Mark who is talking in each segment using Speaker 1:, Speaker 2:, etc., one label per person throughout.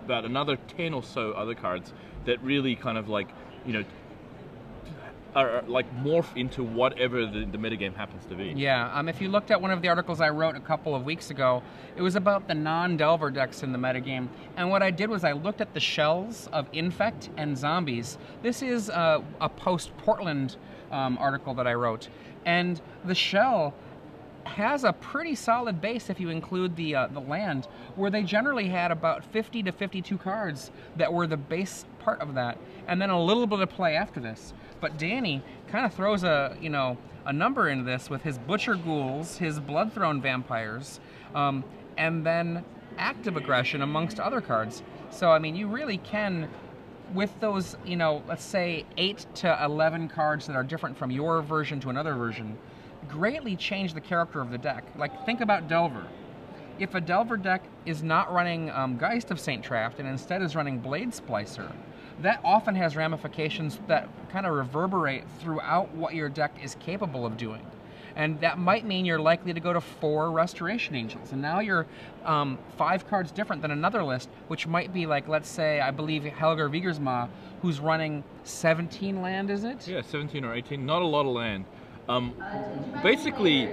Speaker 1: about another 10 or so other cards that really kind of like, you know, are like morph into whatever the metagame happens to be.
Speaker 2: Yeah, if you looked at one of the articles I wrote a couple of weeks ago, it was about the non-Delver decks in the metagame. And what I did was I looked at the shells of Infect and Zombies. This is a post-Portland article that I wrote. And the shell has a pretty solid base if you include the land, where they generally had about 50 to 52 cards that were the base part of that, and then a little bit of play after this. But Danny kind of throws a number into this with his Butcher Ghouls, his Bloodthrone Vampires, and then Active Aggression amongst other cards. So I mean, you really can, with those, you know, let's say 8 to 11 cards that are different from your version to another version, greatly change the character of the deck. Like, think about Delver. If a Delver deck is not running Geist of St. Traft and instead is running Blade Splicer, that often has ramifications that kind of reverberate throughout what your deck is capable of doing. And that might mean you're likely to go to 4 Restoration Angels. And now you're 5 cards different than another list, which might be like, let's say, I believe Helger Vigersma, who's running 17 land, is it?
Speaker 1: Yeah, 17 or 18. Not a lot of land. Basically,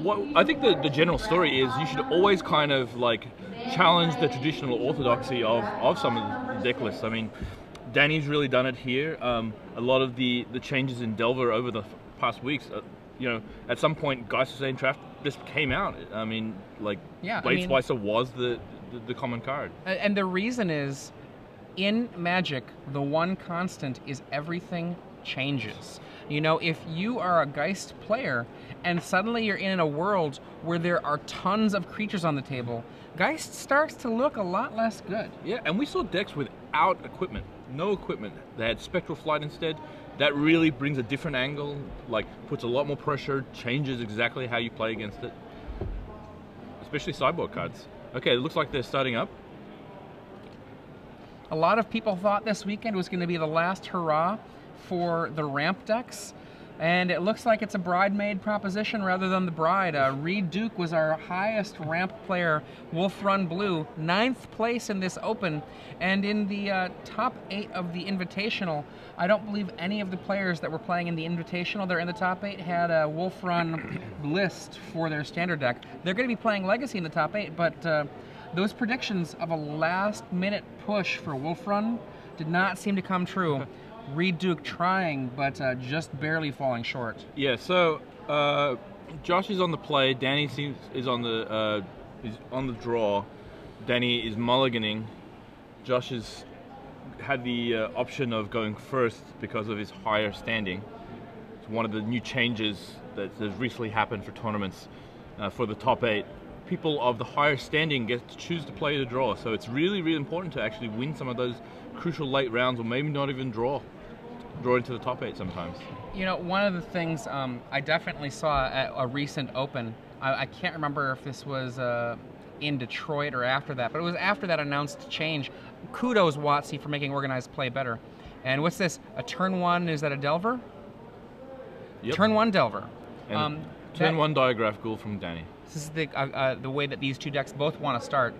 Speaker 1: what I think the general story is you should always kind of like challenge the traditional orthodoxy of some of the deck lists. I mean, Danny's really done it here. A lot of the changes in Delver over the past weeks, you know, at some point Geist of St. Traft just came out. I mean, like,
Speaker 2: yeah,
Speaker 1: Blade Splicer was the common card.
Speaker 2: And the reason is, in Magic, the one constant is everything changes. You know, if you are a Geist player and suddenly you're in a world where there are tons of creatures on the table, Geist starts to look a lot less good.
Speaker 1: Yeah, and we saw decks without equipment, no equipment. They had Spectral Flight instead. That really brings a different angle, like puts a lot more pressure, changes exactly how you play against it. Especially sideboard cards. Okay, it looks like they're starting up.
Speaker 2: A lot of people thought this weekend was going to be the last hurrah for the ramp decks, and it looks like it's a bridemaid proposition rather than the bride. Reed Duke was our highest ramp player, Wolf Run Blue, 9th place in this open, and in the top 8 of the Invitational, I don't believe any of the players that were playing in the Invitational, they're in the top 8, had a Wolf Run list for their standard deck. They're going to be playing Legacy in the top 8, but those predictions of a last-minute push for Wolf Run did not seem to come true. Reed Duke trying, but just barely falling short.
Speaker 1: Yeah, so Josh is on the play. Danny is on the draw. Danny is mulliganing. Josh has had the option of going first because of his higher standing. It's one of the new changes that has recently happened for tournaments for the top 8. People of the higher standing get to choose to play the draw, so it's really, really important to actually win some of those crucial late rounds, or maybe not even draw into the top 8 sometimes.
Speaker 2: You know, one of the things I definitely saw at a recent Open, I can't remember if this was in Detroit or after that, but it was after that announced change. Kudos, WotC, for making organized play better. And what's this? A turn 1, is that a Delver?
Speaker 1: Yep.
Speaker 2: Turn 1 Delver.
Speaker 1: And turn 1 Diagraph Ghoul from Danny.
Speaker 2: This is the way that these two decks both want to start.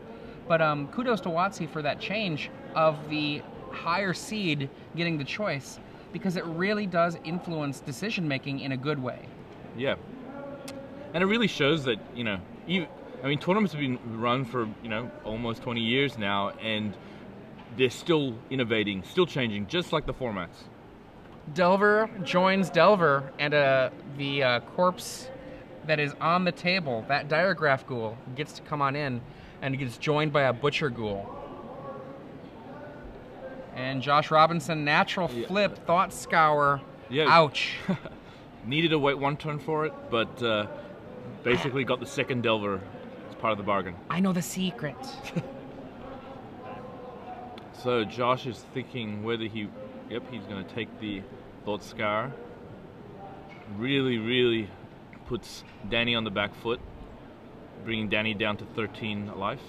Speaker 2: But kudos to WotC for that change of the higher seed getting the choice, because it really does influence decision making in a good way.
Speaker 1: Yeah, and it really shows that, you know, I mean, tournaments have been run for, you know, almost 20 years now, and they're still innovating, still changing, just like the formats.
Speaker 2: Delver joins Delver, and the corpse that is on the table, that Diagraph Ghoul, gets to come on in and gets joined by a Butcher Ghoul. And Josh Robinson, natural flip, Thought Scour, ouch.
Speaker 1: Needed to wait 1 turn for it, but basically got the second Delver as part of the bargain.
Speaker 2: I know the secret.
Speaker 1: So Josh is thinking whether he's going to take the Thought Scour. Really, really puts Danny on the back foot, bringing Danny down to 13 life.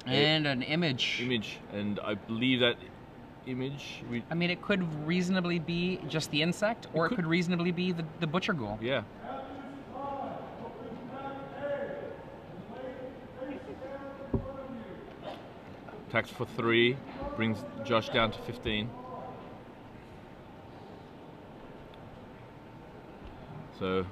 Speaker 2: And an image.
Speaker 1: And I believe that image...
Speaker 2: I mean, it could reasonably be just the insect, or it could reasonably be the Butcher Ghoul.
Speaker 1: Yeah. attacks for 3, brings Josh down to 15. So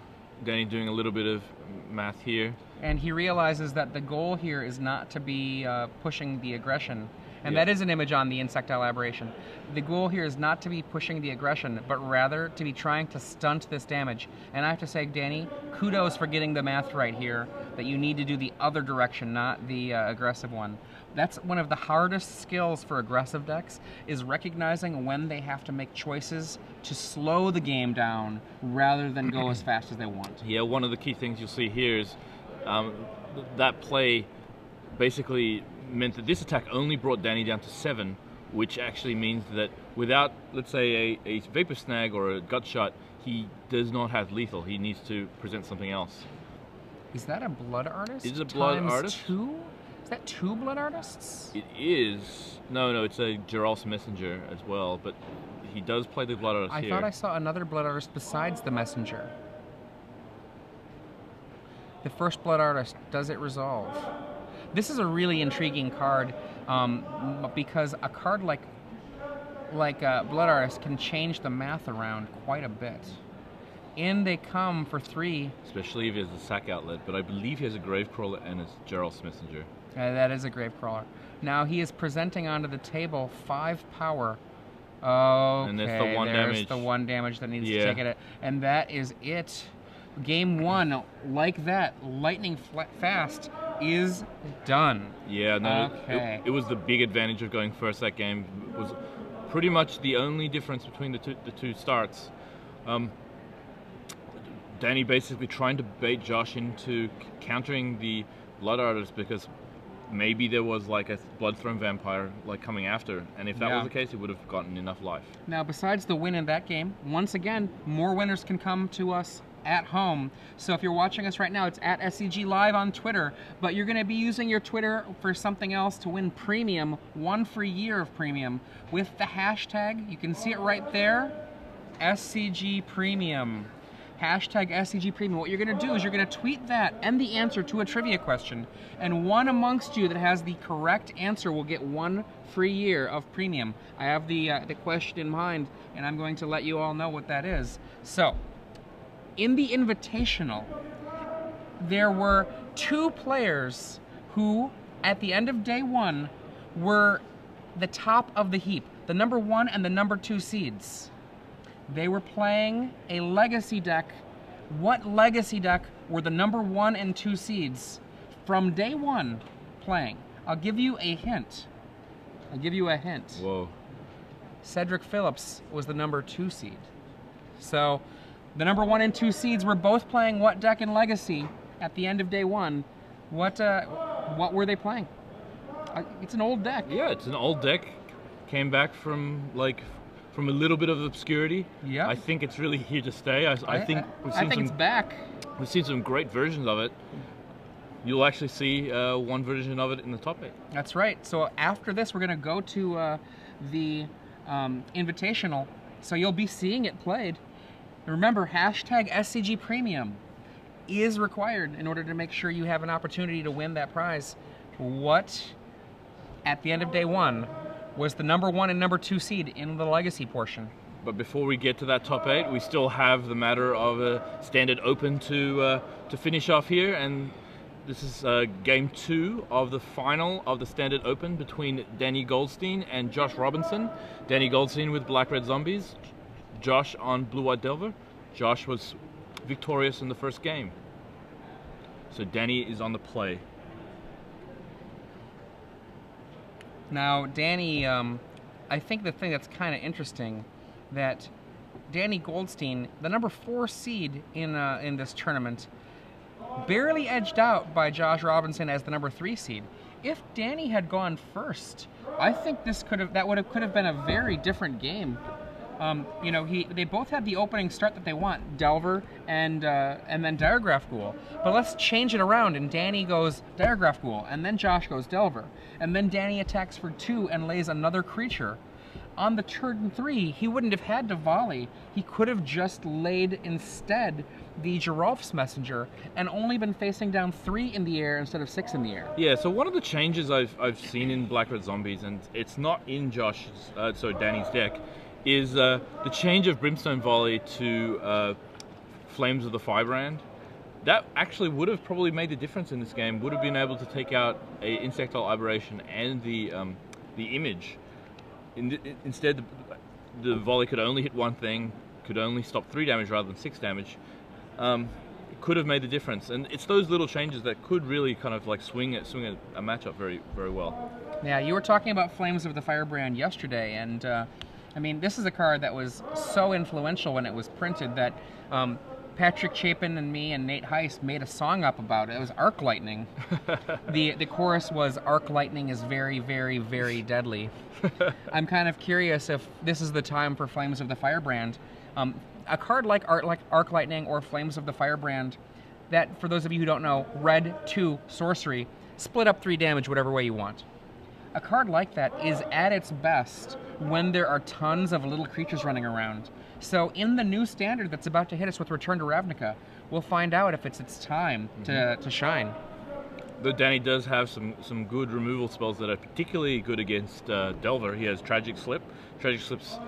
Speaker 1: Danny doing a little bit of math here.
Speaker 2: And he realizes that the goal here is not to be pushing the aggression. And
Speaker 1: Yeah.
Speaker 2: that is an image on the insectile aberration. The goal here is not to be pushing the aggression, but rather to be trying to stunt this damage. And I have to say, Danny, kudos for getting the math right here, that you need to do the other direction, not the aggressive one. That's one of the hardest skills for aggressive decks, is recognizing when they have to make choices to slow the game down rather than go as fast as they want.
Speaker 1: Yeah, one of the key things you'll see here is that play basically meant that this attack only brought Danny down to 7, which actually means that without, let's say, a Vapor Snag or a Gut Shot, he does not have lethal. He needs to present something else.
Speaker 2: Is that a Blood Artist?
Speaker 1: Is it a Blood
Speaker 2: times
Speaker 1: Artist?
Speaker 2: 2? Is that 2 Blood Artists?
Speaker 1: It is. No, it's a Geralt's Messenger as well, but he does play the Blood Artist
Speaker 2: I
Speaker 1: here.
Speaker 2: thought I saw another Blood Artist besides the Messenger. The first Blood Artist, does it resolve? This is a really intriguing card because a card like Blood Artist can change the math around quite a bit. In they come for 3.
Speaker 1: Especially if he has a sack outlet, but I believe he has a Gravecrawler and a Geralt's Messenger.
Speaker 2: That is a Gravecrawler. Now he is presenting onto the table 5 power. Okay,
Speaker 1: And that's the 1
Speaker 2: there's
Speaker 1: damage.
Speaker 2: the 1 damage that needs
Speaker 1: Yeah.
Speaker 2: to take it. And that is it. Game 1, like that, lightning fast, is done.
Speaker 1: Yeah, no,
Speaker 2: Okay.
Speaker 1: it was the big advantage of going first that game. It was pretty much the only difference between the two starts. Danny basically trying to bait Josh into countering the Blood Artist because maybe there was like a Bloodthrone Vampire like coming after, and if that
Speaker 2: Yeah.
Speaker 1: was the case, he would have gotten enough life.
Speaker 2: Now, besides the win in that game, once again, more winners can come to us at home. So if you're watching us right now, it's at SCG Live on Twitter, but you're going to be using your Twitter for something else to win premium, 1 free year of premium, with the hashtag, you can see it right there, SCG Premium. Hashtag SCG Premium. What you're going to do is you're going to tweet that and the answer to a trivia question, and one amongst you that has the correct answer will get 1 free year of premium. I have the question in mind, and I'm going to let you all know what that is. So, in the Invitational, there were 2 players who, at the end of day 1, were the top of the heap, the number 1 and the number 2 seeds. They were playing a Legacy deck. What Legacy deck were the number 1 and 2 seeds from day 1 playing? I'll give you a hint.
Speaker 1: Whoa.
Speaker 2: Cedric Phillips was the number 2 seed. So, the number 1 and 2 seeds were both playing what deck in Legacy at the end of day 1? What were they playing? It's an old deck.
Speaker 1: Yeah, it's an old deck. Came back from a little bit of obscurity.
Speaker 2: Yeah.
Speaker 1: I think it's really here to stay. I think
Speaker 2: it's back.
Speaker 1: We've seen some great versions of it. You'll actually see one version of it in the top 8.
Speaker 2: That's right. So after this, we're going to go to the Invitational. So you'll be seeing it played. Remember, hashtag SCG Premium is required in order to make sure you have an opportunity to win that prize. What, at the end of day 1, was the number 1 and number 2 seed in the Legacy portion?
Speaker 1: But before we get to that top 8, we still have the matter of a Standard Open to finish off here, and this is game 2 of the final of the Standard Open between Danny Goldstein and Josh Robinson. Danny Goldstein with Black Red Zombies, Josh on Blue White Delver. Josh was victorious in the first game. So Danny is on the play.
Speaker 2: Now, Danny, I think the thing that's kind of interesting, that Danny Goldstein, the number 4 seed in this tournament, barely edged out by Josh Robinson as the number 3 seed. If Danny had gone first, I think this could have been a very different game. You know, they both had the opening start that they want, Delver and then Diregraph Ghoul. But let's change it around, and Danny goes Diregraph Ghoul, and then Josh goes Delver, and then Danny attacks for 2 and lays another creature. On the turn 3, he wouldn't have had to volley. He could have just laid instead the Giraffe's Messenger and only been facing down 3 in the air instead of 6 in the air.
Speaker 1: Yeah, so one of the changes I've seen in Black Red Zombies, and it's not in Danny's deck, is the change of Brimstone Volley to Flames of the Firebrand. That actually would have probably made the difference in this game. Would have been able to take out a Insectile Aberration and the image. Instead, the volley could only hit one thing, could only stop 3 damage rather than 6 damage. It could have made the difference, and it's those little changes that could really kind of like swing a matchup very, very well.
Speaker 2: Yeah, you were talking about Flames of the Firebrand yesterday, and I mean, this is a card that was so influential when it was printed that Patrick Chapin and me and Nate Heist made a song up about it. It was Arc Lightning. The chorus was, "Arc Lightning is very, very, very deadly." I'm kind of curious if this is the time for Flames of the Firebrand. A card like Arc Lightning or Flames of the Firebrand, that, for those of you who don't know, red 2 sorcery, split up 3 damage whatever way you want. A card like that is at its best when there are tons of little creatures running around. So in the new standard that's about to hit us with Return to Ravnica, we'll find out if it's time to shine.
Speaker 1: Though Danny does have some good removal spells that are particularly good against Delver. He has Tragic Slip. Tragic Slip's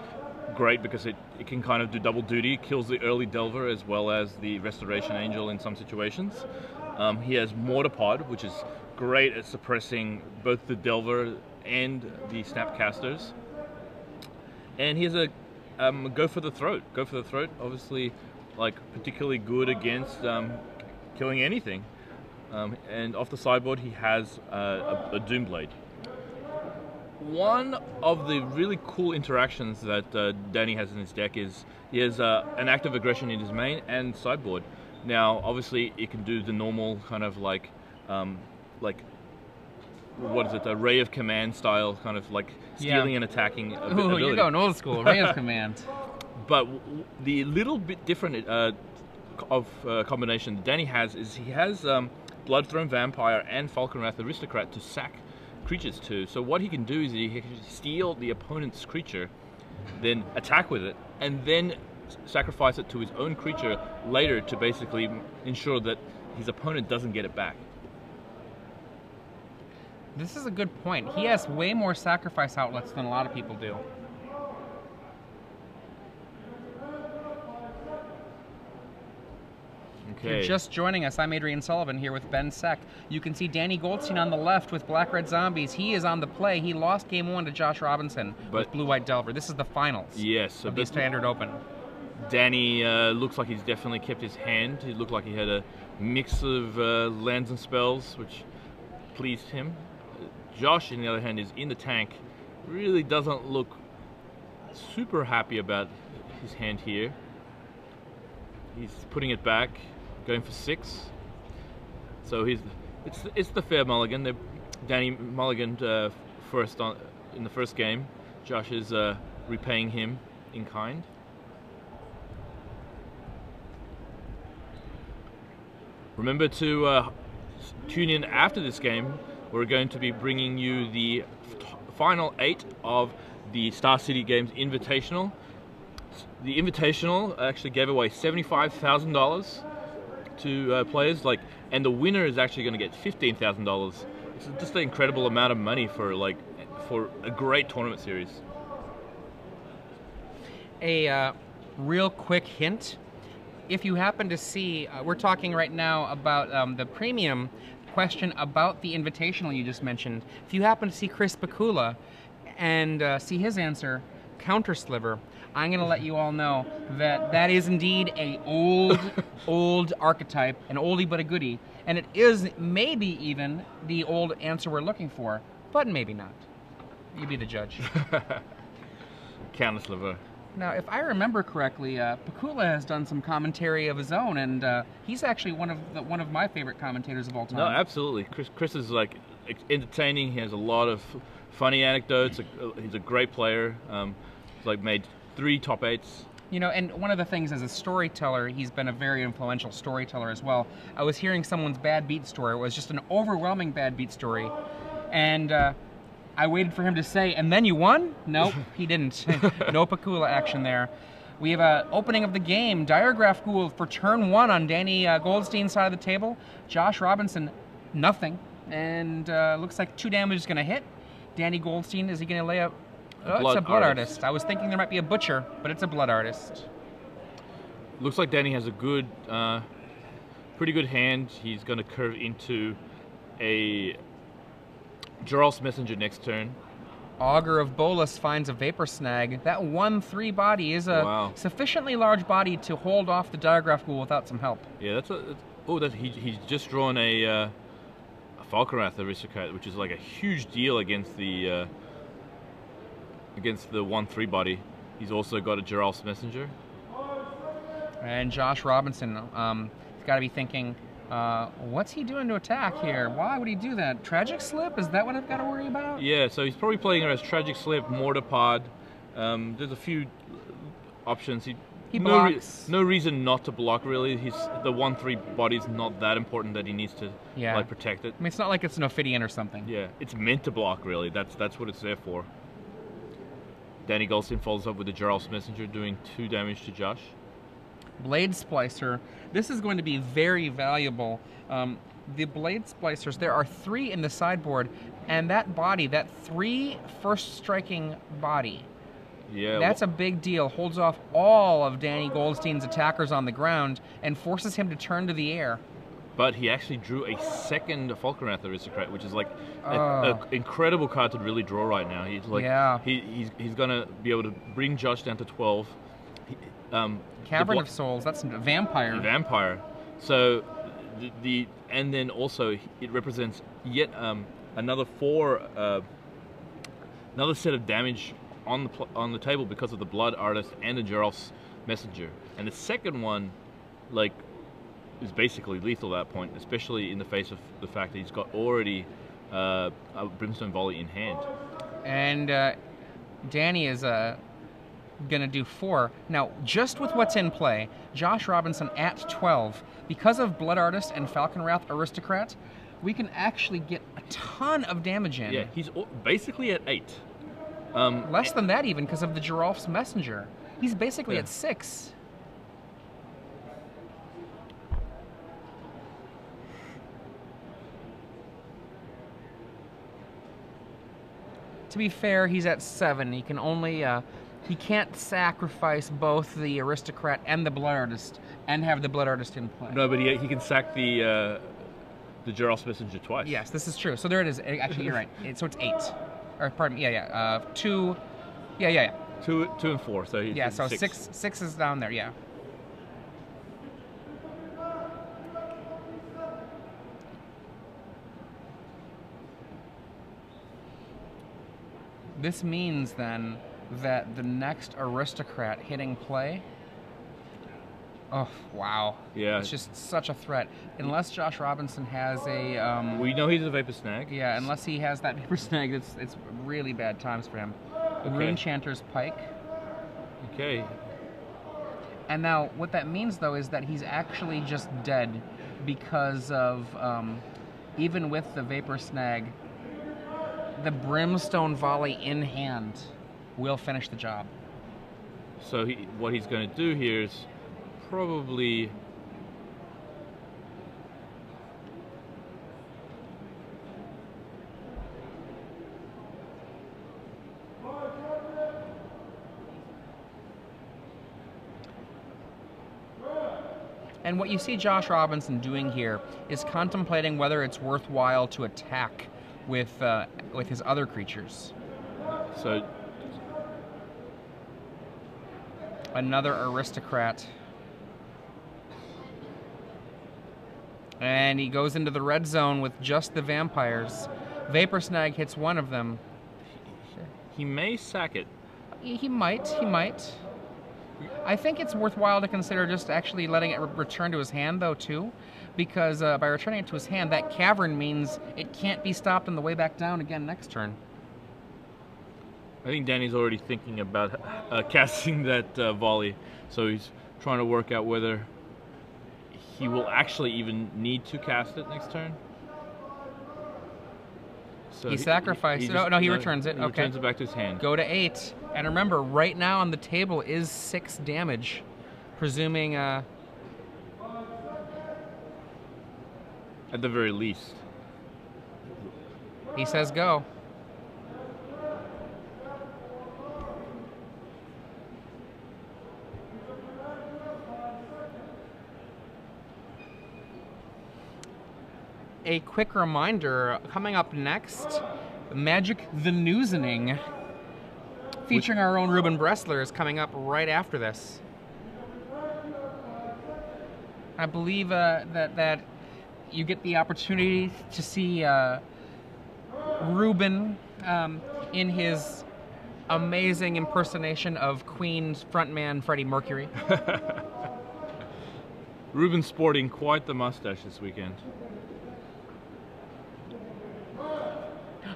Speaker 1: great because it can kind of do double duty, kills the early Delver as well as the Restoration Angel in some situations. He has Mortarpod, which is great at suppressing both the Delver and the Snapcasters. And he has a Go for the Throat. Go for the Throat, obviously, like particularly good against killing anything. And off the sideboard, he has a Doomblade. One of the really cool interactions that Danny has in his deck is he has an active aggression in his main and sideboard. Now, obviously, it can do the normal kind of like what is it, a Ray of Command style, kind of like stealing and attacking ability.
Speaker 2: You're going old school, Ray of Command.
Speaker 1: But the little bit different combination that Danny has is he has Bloodthrone Vampire and Falconwrath Aristocrat to sack creatures to. So what he can do is he can steal the opponent's creature, then attack with it, and then sacrifice it to his own creature later to basically ensure that his opponent doesn't get it back.
Speaker 2: This is a good point. He has way more sacrifice outlets than a lot of people do. If you're just joining us, I'm Adrian Sullivan here with Ben Seck. You can see Danny Goldstein on the left with Black Red Zombies. He is on the play. He lost game 1 to Josh Robinson with Blue White Delver. This is the finals of the Standard Open.
Speaker 1: Danny looks like he's definitely kept his hand. He looked like he had a mix of lands and spells, which pleased him. Josh, on the other hand, is in the tank. Really doesn't look super happy about his hand here. He's putting it back, going for 6. So it's the fair mulligan. Danny mulliganed first in the first game. Josh is repaying him in kind. Remember to tune in after this game. We're going to be bringing you the final 8 of the Star City Games Invitational. The Invitational actually gave away $75,000 to players, and the winner is actually going to get $15,000. It's just an incredible amount of money for a great tournament series.
Speaker 2: A real quick hint: if you happen to see, we're talking right now about the premium question about the Invitational you just mentioned. If you happen to see Chris Bakula and see his answer, Countersliver, I'm going to let you all know that that is indeed a old archetype, an oldie but a goodie, and it is maybe even the old answer we're looking for, but maybe not. You be the judge.
Speaker 1: Countersliver.
Speaker 2: Now, if I remember correctly, Pakula has done some commentary of his own, and he's actually one of my favorite commentators of all time.
Speaker 1: No, absolutely. Chris is entertaining. He has a lot of funny anecdotes. He's a great player. He's made 3 top 8s.
Speaker 2: You know, and one of the things as a storyteller, he's been a very influential storyteller as well. I was hearing someone's bad beat story. It was just an overwhelming bad beat story, and I waited for him to say, and then you won? Nope, he didn't. No Pakula action there. We have an opening of the game. Diregraph Ghoul for turn 1 on Danny Goldstein's side of the table. Josh Robinson, nothing. And looks like 2 damage is going to hit. Danny Goldstein, is he going to lay up? Oh, it's a Blood Artist. I was thinking there might be a Butcher, but it's a Blood Artist.
Speaker 1: Looks like Danny has a good, pretty good hand. He's going to curve into a Geralt's Messenger next turn.
Speaker 2: Augur of Bolas finds a Vapor Snag. That 1/3 body is a sufficiently large body to hold off the Diregraph Ghoul without some help.
Speaker 1: Yeah, he's just drawn a Falconwrath Aristocrat, which is like a huge deal against the 1/3 body. He's also got a Geralt's Messenger.
Speaker 2: And Josh Robinson, he's got to be thinking, what's he doing to attack here? Why would he do that? Tragic Slip? Is that what I've got to worry about?
Speaker 1: Yeah, so he's probably playing it as Tragic Slip, Mortarpod. There's a few options.
Speaker 2: He blocks.
Speaker 1: No reason not to block, really. The 1/3 body's not that important that he needs to like protect it.
Speaker 2: I mean, it's not like it's an Ophidian or something.
Speaker 1: Yeah, it's meant to block, really. That's what it's there for. Danny Goldstein follows up with the Geralt's Messenger, doing 2 damage to Josh.
Speaker 2: Blade Splicer. This is going to be very valuable. The Blade Splicers, there are 3 in the sideboard, and that body, that 3 first striking body, that's a big deal. Holds off all of Danny Goldstein's attackers on the ground and forces him to turn to the air.
Speaker 1: But he actually drew a second Falconwrath Aristocrat, which is like an incredible card to really draw right now. He's like, he's gonna be able to bring Josh down to 12.
Speaker 2: Cavern of Souls, that's Vampire.
Speaker 1: Vampire. So and then also it represents yet another 4, another set of damage on the table because of the Blood Artist and the Geralt's Messenger. And the second one, like, is basically lethal at that point, especially in the face of the fact that he's got already a Brimstone Volley in hand. And
Speaker 2: Danny is gonna do 4. Now, just with what's in play, Josh Robinson at 12, because of Blood Artist and Falconwrath Aristocrat, we can actually get a ton of damage in.
Speaker 1: Yeah, he's basically at 8.
Speaker 2: Less than that even, because of the Geralt's Messenger. He's basically at 6. To be fair, he's at 7. He can only he can't sacrifice both the Aristocrat and the Blood Artist and have the Blood Artist in play.
Speaker 1: No, but he can sack the Geralt's Messenger twice.
Speaker 2: Yes, this is true. So there it is. Actually, you're right. So it's 8. Or pardon me. 2.
Speaker 1: 2 and 4. So he's
Speaker 2: so 6 is down there. Yeah. This means then that the next Aristocrat hitting play. Oh, wow.
Speaker 1: Yeah.
Speaker 2: It's just such a threat. Unless Josh Robinson has a...
Speaker 1: we know he's a Vapor Snag.
Speaker 2: Yeah, unless he has that Vapor Snag, it's really bad times for him. Okay. Runechanter's Pike.
Speaker 1: Okay.
Speaker 2: And now, what that means, though, is that he's actually just dead because of, even with the Vapor Snag, the Brimstone Volley in hand will finish the job.
Speaker 1: So what he's going to do here is probably...
Speaker 2: And what you see Josh Robinson doing here is contemplating whether it's worthwhile to attack with his other creatures.
Speaker 1: So
Speaker 2: another Aristocrat. And he goes into the red zone with just the vampires. Vapor Snag hits one of them.
Speaker 1: He may sack it.
Speaker 2: He might. I think it's worthwhile to consider just actually letting it return to his hand, though, too. Because by returning it to his hand, that cavern means it can't be stopped on the way back down again next turn.
Speaker 1: I think Danny's already thinking about casting that volley, so he's trying to work out whether he will actually even need to cast it next turn. So
Speaker 2: he sacrificed. He returns it.
Speaker 1: He
Speaker 2: okay.
Speaker 1: returns it back to his hand.
Speaker 2: Go to 8. And remember, right now on the table is 6 damage, presuming.
Speaker 1: At the very least.
Speaker 2: He says go. A quick reminder, coming up next, Magic the Newsening, featuring our own Ruben Bressler, is coming up right after this. I believe that you get the opportunity to see Ruben in his amazing impersonation of Queen's frontman Freddie Mercury.
Speaker 1: Ruben sporting quite the mustache this weekend.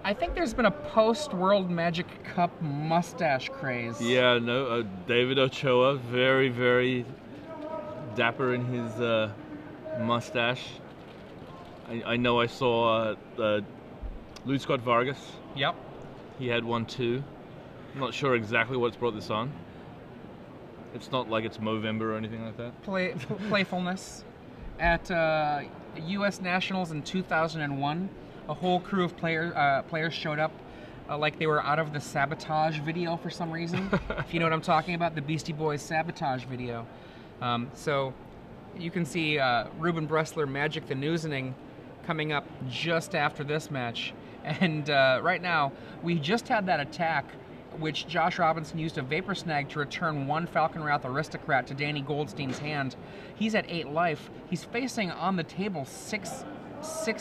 Speaker 2: I think there's been a post-World Magic Cup mustache craze.
Speaker 1: Yeah, no, David Ochoa, very, very dapper in his mustache. I know I saw Luis Scott Vargas.
Speaker 2: Yep.
Speaker 1: He had one too. I'm not sure exactly what's brought this on. It's not like it's Movember or anything like that.
Speaker 2: Playfulness. At U.S. Nationals in 2001, a whole crew of players showed up like they were out of the Sabotage video for some reason. If you know what I'm talking about, the Beastie Boys Sabotage video. So you can see Ruben Bressler, Magic the Newsening, coming up just after this match. And right now, we just had that attack which Josh Robinson used a Vapor Snag to return 1 Falcon Wrath Aristocrat to Danny Goldstein's hand. He's at 8 life. He's facing on the table 6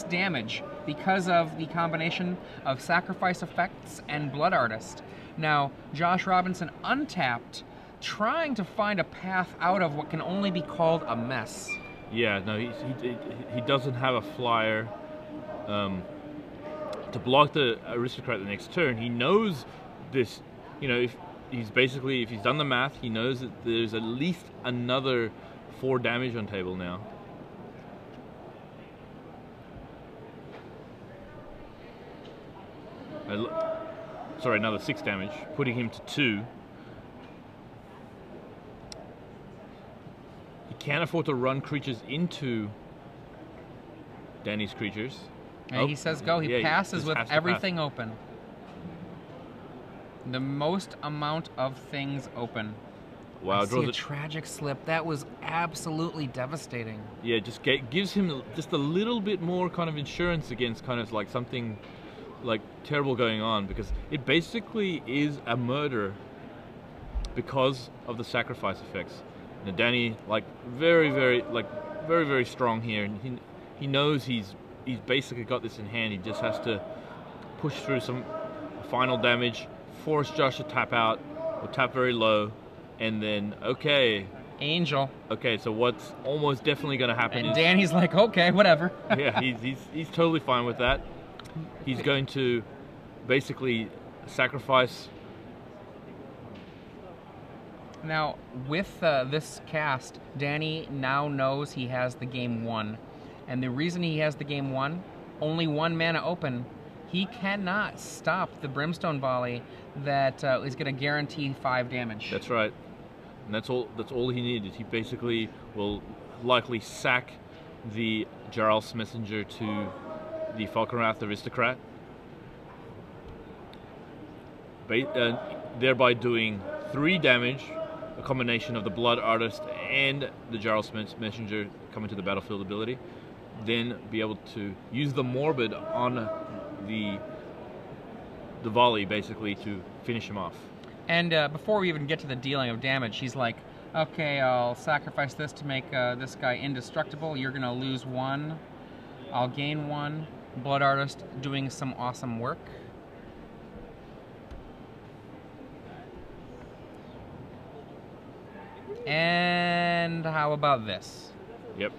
Speaker 2: damage because of the combination of Sacrifice Effects and Blood Artist. Now, Josh Robinson untapped, trying to find a path out of what can only be called a mess.
Speaker 1: Yeah, no, he doesn't have a flyer to block the Aristocrat the next turn. He knows this, you know, if he's done the math, he knows that there's at least another 4 damage on table now. Sorry, another 6 damage, putting him to 2. He can't afford to run creatures into Danny's creatures.
Speaker 2: And he says go. He passes with everything open. The most amount of things open.
Speaker 1: Wow,
Speaker 2: I see a tragic slip. That was absolutely devastating.
Speaker 1: Yeah, just gives him just a little bit more kind of insurance against kind of like something like terrible going on, because it basically is a murder because of the sacrifice effects. Now Danny, like very strong here, and he knows he's basically got this in hand. He just has to push through some final damage, force Josh to tap out or tap very low, and then
Speaker 2: Angel.
Speaker 1: Okay, so what's almost definitely going to happen
Speaker 2: and
Speaker 1: is
Speaker 2: Danny's like, okay, whatever.
Speaker 1: yeah, he's totally fine with that. He's going to basically sacrifice.
Speaker 2: Now, with this cast, Danny now knows he has the game won. And the reason he has the game won, only 1 mana open, he cannot stop the Brimstone Volley that is going to guarantee 5 damage.
Speaker 1: That's right. And that's all he needed. He basically will likely sack the Jarl's Messenger to the Falcon Wrath Aristocrat, thereby doing 3 damage, a combination of the Blood Artist and the Jarl's Messenger coming to the battlefield ability. Then be able to use the Morbid on the volley, basically, to finish him off.
Speaker 2: And before we even get to the dealing of damage, he's like, okay, I'll sacrifice this to make this guy indestructible. You're going to lose 1. I'll gain 1. Blood Artist doing some awesome work. And how about this?
Speaker 1: Yep.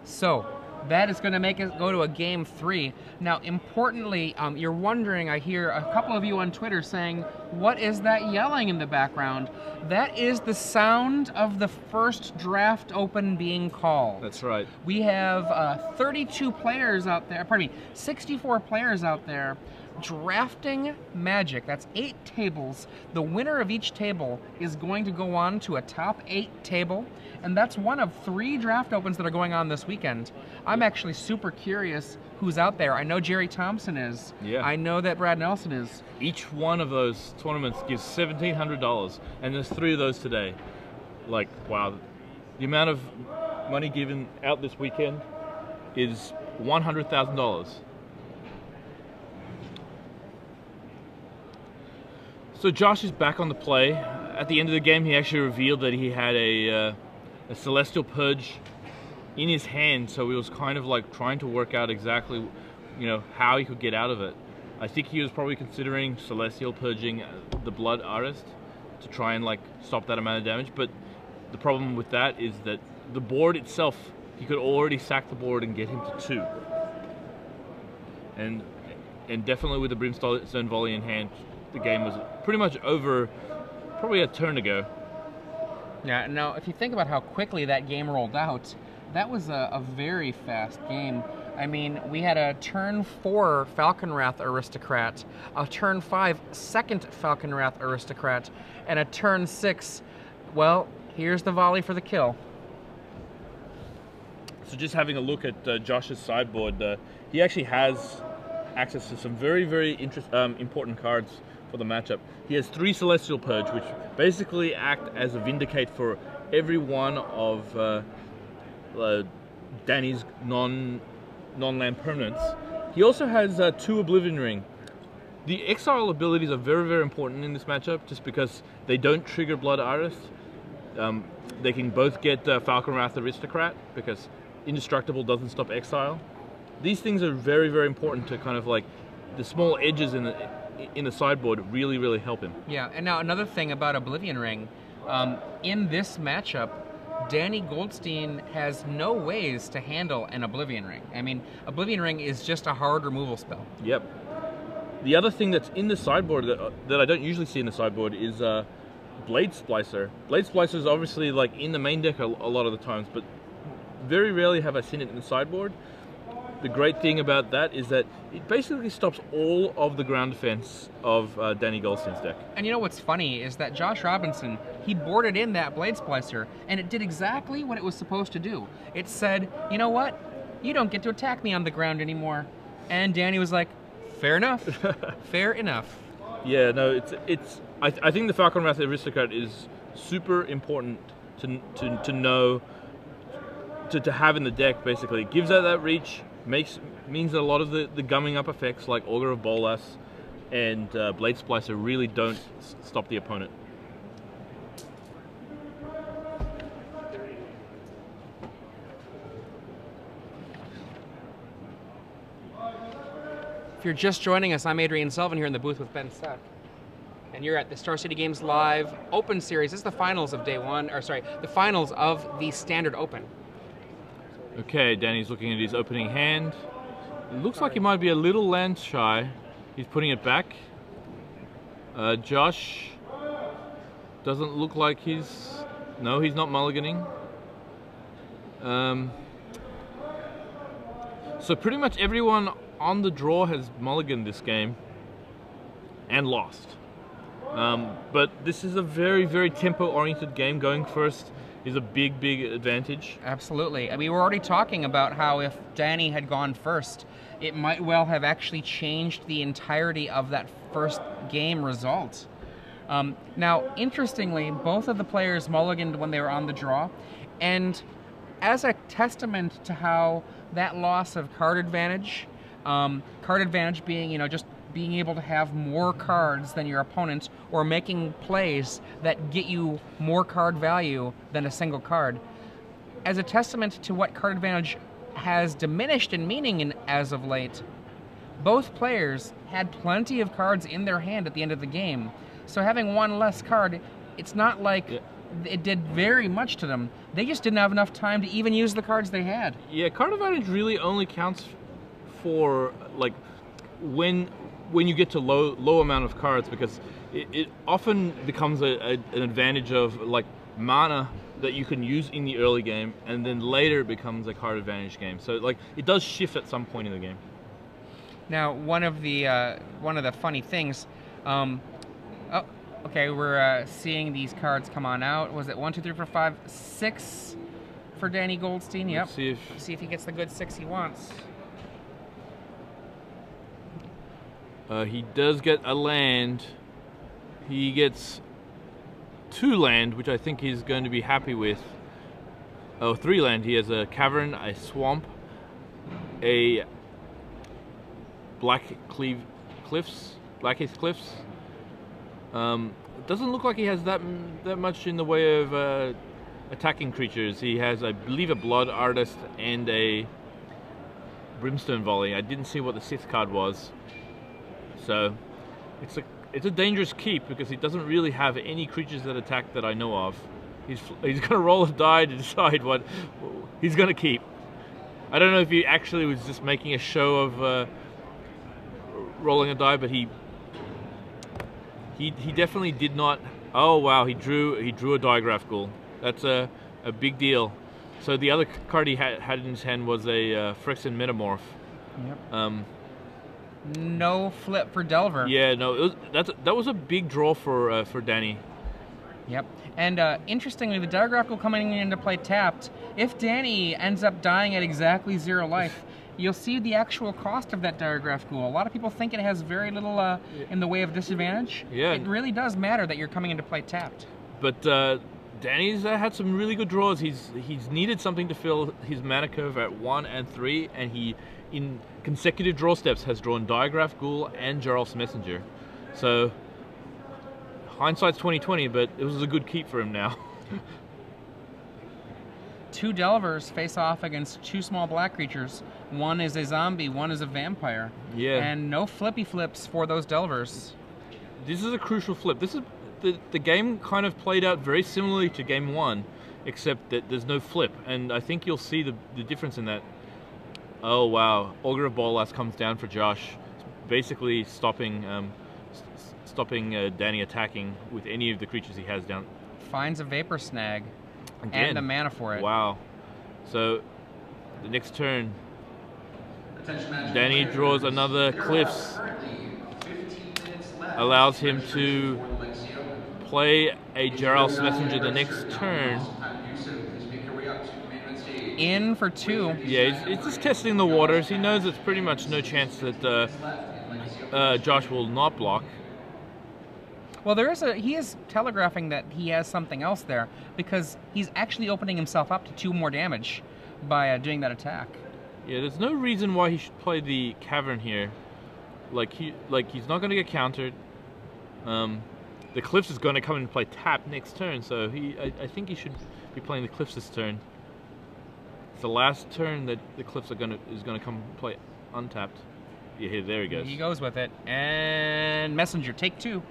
Speaker 2: So that is going to make us go to a game 3. Now, importantly, you're wondering, I hear a couple of you on Twitter saying, what is that yelling in the background? That is the sound of the first draft open being called.
Speaker 1: That's right.
Speaker 2: We have 32 players out there, 64 players out there drafting magic. That's 8 tables. The winner of each table is going to go on to a top 8 table, and that's one of 3 draft opens that are going on this weekend. I'm actually super curious who's out there. I know Jerry Thompson is.
Speaker 1: Yeah.
Speaker 2: I know that Brad Nelson is.
Speaker 1: Each one of those tournaments gives $1,700, and there's 3 of those today. Like, wow. The amount of money given out this weekend is $100,000. So Josh is back on the play. At the end of the game, he actually revealed that he had a Celestial Purge in his hand, so he was kind of like trying to work out exactly, you know, how he could get out of it. I think he was probably considering Celestial Purging the Blood Artist to try and like stop that amount of damage, but the problem with that is that the board itself, he could already sack the board and get him to 2. And definitely with the Brimstone Volley in hand, the game was pretty much over probably a turn ago.
Speaker 2: Yeah, now if you think about how quickly that game rolled out, that was a very fast game. I mean, we had a turn 4 Falconwrath Aristocrat, a turn 5 second Falconwrath Aristocrat, and a turn 6, well, here's the volley for the kill.
Speaker 1: So just having a look at Josh's sideboard, he actually has access to some very, very important cards for the matchup. He has 3 Celestial Purge, which basically act as a Vindicate for every one of Danny's non-land permanents. He also has 2 Oblivion Ring. The exile abilities are very, very important in this matchup, just because they don't trigger Blood Artist. They can both get Falconwrath Aristocrat, because Indestructible doesn't stop exile. These things are very, very important to kind of like the small edges in the sideboard really, really help him.
Speaker 2: Yeah, and now another thing about Oblivion Ring, in this matchup, Danny Goldstein has no ways to handle an Oblivion Ring. I mean, Oblivion Ring is just a hard removal spell.
Speaker 1: Yep. The other thing that's in the sideboard that I don't usually see in the sideboard is Blade Splicer. Blade Splicer is obviously like in the main deck a lot of the times, but very rarely have I seen it in the sideboard. The great thing about that is that it basically stops all of the ground defense of Danny Goldstein's deck.
Speaker 2: And you know what's funny is that Josh Robinson, he boarded in that Blade Splicer, and it did exactly what it was supposed to do. It said, you know what? You don't get to attack me on the ground anymore. And Danny was like, fair enough. Fair enough.
Speaker 1: Yeah, no, I think the Falconwrath Aristocrat is super important to know, to have in the deck. Basically, it gives out that reach, means that a lot of the gumming up effects like Augur of Bolas and Blade Splicer really don't stop the opponent.
Speaker 2: If you're just joining us, I'm Adrian Sullivan here in the booth with Ben Seth. And you're at the Star City Games Live Open Series. This is the finals of the finals of the Standard Open.
Speaker 1: Okay, Danny's looking at his opening hand. It looks like he might be a little land shy. He's putting it back. Josh doesn't look like he's not mulliganing. So pretty much everyone on the draw has mulliganed this game and lost. But this is a very, very tempo-oriented game. Going first is a big, big advantage.
Speaker 2: Absolutely. I mean, we're already talking about how if Danny had gone first, it might well have actually changed the entirety of that first game result. Now, interestingly, both of the players mulliganed when they were on the draw, and as a testament to how that loss of card advantage being, you know, just being able to have more cards than your opponent or making plays that get you more card value than a single card. As a testament to what card advantage has diminished in meaning as of late, both players had plenty of cards in their hand at the end of the game. So having one less card, it's not like it did very much to them. They just didn't have enough time to even use the cards they had.
Speaker 1: Yeah, card advantage really only counts for like when you get to low amount of cards, because it often becomes an advantage of like mana that you can use in the early game, and then later it becomes a card advantage game. So like it does shift at some point in the game.
Speaker 2: Now, one of the funny things, oh, okay, we're seeing these cards come on out. Was it 1, 2, 3, 4, 5, 6 for Danny Goldstein? Yep.
Speaker 1: Let's
Speaker 2: see if he gets the good 6 he wants.
Speaker 1: He does get a land. He gets 2 land, which I think he's going to be happy with. Oh, 3 land. He has a cavern, a swamp, a Blackheath Cliffs. It doesn't look like he has that much in the way of attacking creatures. He has, I believe, a Blood Artist and a Brimstone Volley. I didn't see what the 6th card was. So it's a dangerous keep because he doesn't really have any creatures that attack that I know of. He's going to roll a die to decide what he's going to keep. I don't know if he actually was just making a show of rolling a die, but he definitely did not. Oh wow, he drew a Digraph Ghoul. That's a big deal. So the other card he had in his hand was a Phyrexian Metamorph.
Speaker 2: Yep. No flip for Delver.
Speaker 1: Yeah, no, that was a big draw for Danny.
Speaker 2: Yep. And interestingly, the Digraph Ghoul coming into play tapped. If Danny ends up dying at exactly 0 life, you'll see the actual cost of that Digraph Ghoul. A lot of people think it has very little in the way of disadvantage.
Speaker 1: Yeah.
Speaker 2: It really does matter that you're coming into play tapped.
Speaker 1: But Danny's had some really good draws. He's needed something to fill his mana curve at 1 and 3, and he, in consecutive draw steps, has drawn Digraph Ghoul and Geralf's Messenger. So hindsight's 20/20, but it was a good keep for him now.
Speaker 2: 2 Delvers face off against 2 small black creatures. One is a zombie, one is a vampire.
Speaker 1: Yeah.
Speaker 2: And no flippy flips for those Delvers.
Speaker 1: This is a crucial flip. This is the game kind of played out very similarly to game 1, except that there's no flip, and I think you'll see the difference in that. Oh wow, Augur of Bolas comes down for Josh, basically stopping Danny attacking with any of the creatures he has down.
Speaker 2: Finds a Vapor Snag.
Speaker 1: Again.
Speaker 2: And the mana for it.
Speaker 1: Wow. So the next turn, Danny draws another Cliffs. Allows him to play a Geralf's Messenger the next turn.
Speaker 2: In for 2.
Speaker 1: Yeah, he's just testing the waters. He knows it's pretty much no chance that Josh will not block.
Speaker 2: Well, he is telegraphing that he has something else there because he's actually opening himself up to 2 more damage by doing that attack.
Speaker 1: Yeah, there's no reason why he should play the Cavern here. He's not going to get countered. The Cliffs is going to come and play tap next turn, so I think he should be playing the Cliffs this turn. It's the last turn that the Cliffs is going to come play untapped. Yeah, there he goes.
Speaker 2: He goes with it, and Messenger, take 2.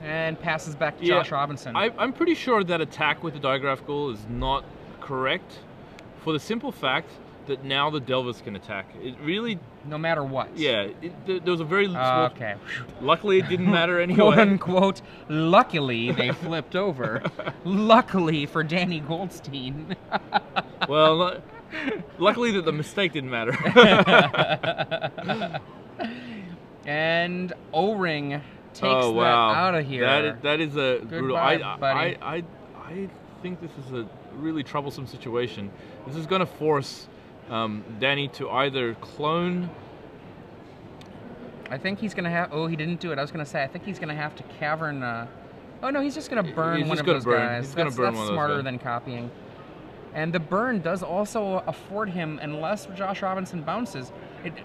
Speaker 2: And passes back to Josh Robinson.
Speaker 1: I'm pretty sure that attack with the Digraph Ghoul is not correct, for the simple fact that now the Delvers can attack. It really...
Speaker 2: No matter what.
Speaker 1: Yeah, there was a very small...
Speaker 2: Okay.
Speaker 1: Luckily, it didn't matter anyway.
Speaker 2: Quote unquote, luckily they flipped over. Luckily for Danny Goldstein.
Speaker 1: Well, luckily that the mistake didn't matter.
Speaker 2: And O-Ring takes that out of here.
Speaker 1: That is a brutal...
Speaker 2: Buddy.
Speaker 1: I think this is a really troublesome situation. This is going to force Danny to either clone...
Speaker 2: I think he's going to have... Oh, he didn't do it. I was going to say, I think he's going to have to Cavern... Oh, no, he's just going to burn one of those guys.
Speaker 1: He's going to burn one of those guys.
Speaker 2: That's smarter than copying. And the burn does also afford him, unless Josh Robinson bounces...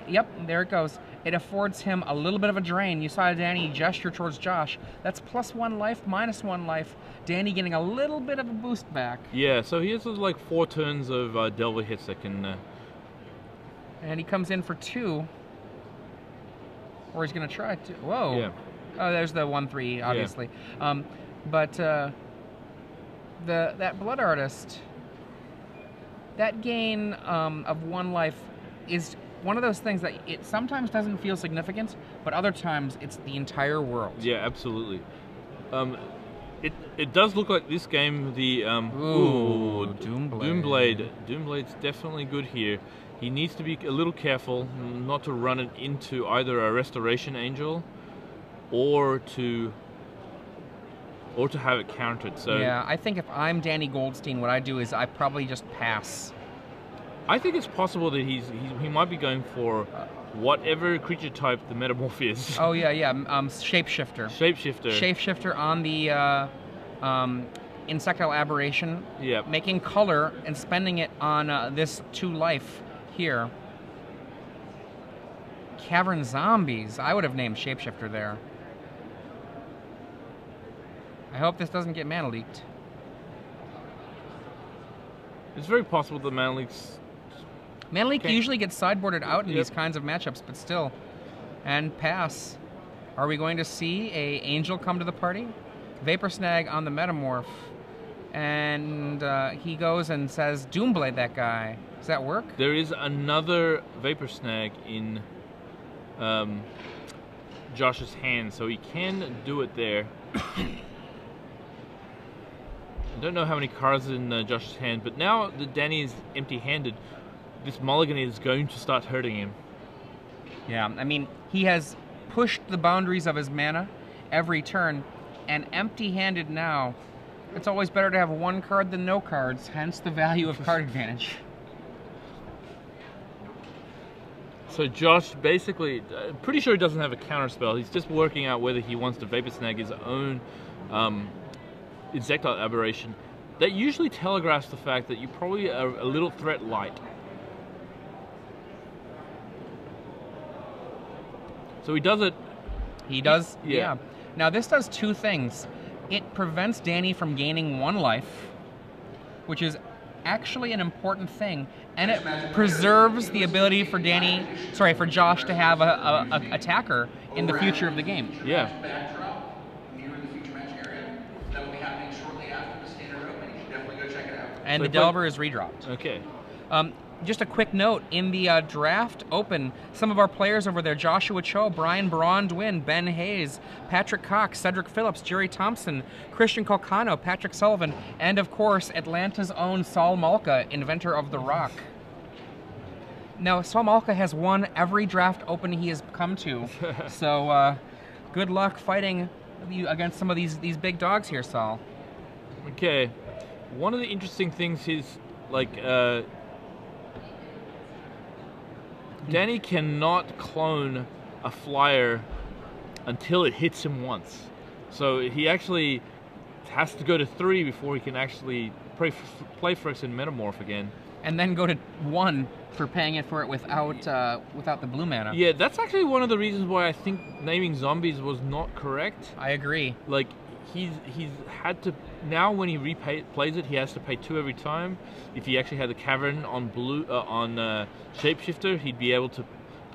Speaker 2: Yep, there it goes. It affords him a little bit of a drain. You saw Danny gesture towards Josh. That's +1 life, -1 life. Danny getting a little bit of a boost back.
Speaker 1: Yeah, so he has like 4 turns of Delver hits that can...
Speaker 2: And he comes in for 2. Or he's going to try to... Whoa.
Speaker 1: Yeah.
Speaker 2: Oh, there's the 1/3, obviously. Yeah. But that Blood Artist, that gain of 1 life is... one of those things that it sometimes doesn't feel significant, but other times it's the entire world.
Speaker 1: Yeah, absolutely. It does look like this game, the
Speaker 2: Doomblade.
Speaker 1: Doomblade's definitely good here. He needs to be a little careful not to run it into either a Restoration Angel or to have it countered. So
Speaker 2: yeah, I think if I'm Danny Goldstein, what I do is I probably just pass.
Speaker 1: I think it's possible that he might be going for whatever creature type the Metamorph is.
Speaker 2: Oh yeah, Shapeshifter.
Speaker 1: Shapeshifter.
Speaker 2: Shapeshifter on the Insectile Aberration.
Speaker 1: Yep.
Speaker 2: Making color and spending it on this 2 life here. Cavern Zombies. I would have named Shapeshifter there. I hope this doesn't get mana leaked.
Speaker 1: It's very possible the mana leaks.
Speaker 2: Mana leak usually gets sideboarded out in these kinds of matchups, but still. And pass. Are we going to see a Angel come to the party? Vapor Snag on the Metamorph. And he goes and says, Doomblade that guy. Does that work?
Speaker 1: There is another Vapor Snag in Josh's hand, so he can do it there. I don't know how many cards in Josh's hand, but now that Danny is empty-handed, this mulligan is going to start hurting him.
Speaker 2: Yeah, I mean, he has pushed the boundaries of his mana every turn, and empty-handed now, it's always better to have 1 card than no cards, hence the value of card advantage.
Speaker 1: So Josh basically, pretty sure he doesn't have a counter spell. He's just working out whether he wants to Vapor Snag his own Insectile Aberration. That usually telegraphs the fact that you probably are a little threat light. So he does it.
Speaker 2: He does, yeah. Now this does 2 things. It prevents Danny from gaining 1 life, which is actually an important thing, and it preserves the ability for Josh to have a attacker in the future of the game.
Speaker 1: Yeah.
Speaker 2: And the Delver is redropped.
Speaker 1: Okay.
Speaker 2: Just a quick note, in the draft open, some of our players over there, Joshua Cho, Brian Barondwin, Ben Hayes, Patrick Cox, Cedric Phillips, Jerry Thompson, Christian Colcano, Patrick Sullivan, and of course, Atlanta's own Saul Malka, inventor of the Rock. Now, Saul Malka has won every draft open he has come to, so good luck fighting against some of these big dogs here, Saul.
Speaker 1: Okay. One of the interesting things is, like, Danny cannot clone a flyer until it hits him once. So he actually has to go to 3 before he can actually play Phyrexian Metamorph again.
Speaker 2: And then go to 1 for paying it for it without the blue mana.
Speaker 1: Yeah, that's actually one of the reasons why I think naming zombies was not correct.
Speaker 2: I agree.
Speaker 1: Like, he's had to, now when he plays it, he has to pay 2 every time. If he actually had the Cavern on blue on Shapeshifter, he'd be able to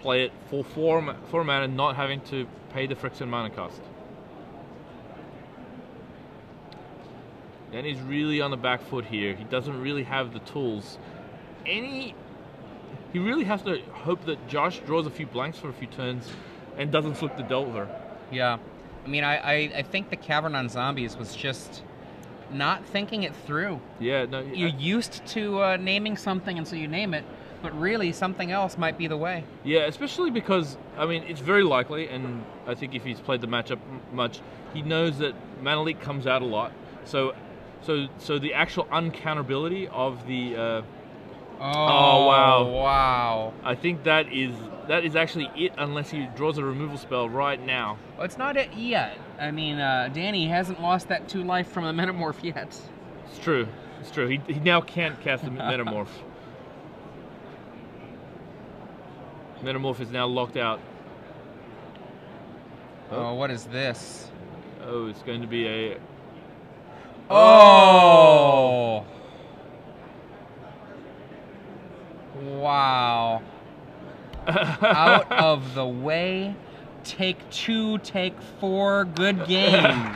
Speaker 1: play it for 4 mana, not having to pay the Phyrexian mana cost. Danny's really on the back foot here. He doesn't really have the tools. He really has to hope that Josh draws a few blanks for a few turns and doesn't flip the Delver.
Speaker 2: Yeah. I mean, I think the Cavern on Zombies was just not thinking it through.
Speaker 1: Yeah, no.
Speaker 2: You're used to naming something, and so you name it, but really something else might be the way.
Speaker 1: Yeah, especially because, I mean, it's very likely, and I think if he's played the matchup much, he knows that Mana Leak comes out a lot. So the actual uncounterability of the...
Speaker 2: Oh,
Speaker 1: wow.
Speaker 2: Wow.
Speaker 1: I think that is actually it, unless he draws a removal spell right now.
Speaker 2: Well, it's not it yet. I mean, Danny hasn't lost that 2 life from the Metamorph yet.
Speaker 1: It's true. It's true. He now can't cast the Metamorph. Metamorph is now locked out.
Speaker 2: Oh, what is this?
Speaker 1: Oh, it's going to be a...
Speaker 2: Oh! Wow. Out of the way. Take 2, take 4. Good game.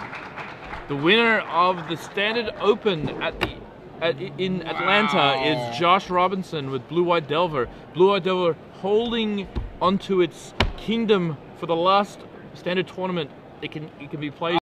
Speaker 1: The winner of the Standard Open in Atlanta is Josh Robinson with Blue White Delver. Blue White Delver holding onto its kingdom for the last Standard tournament. It can be played.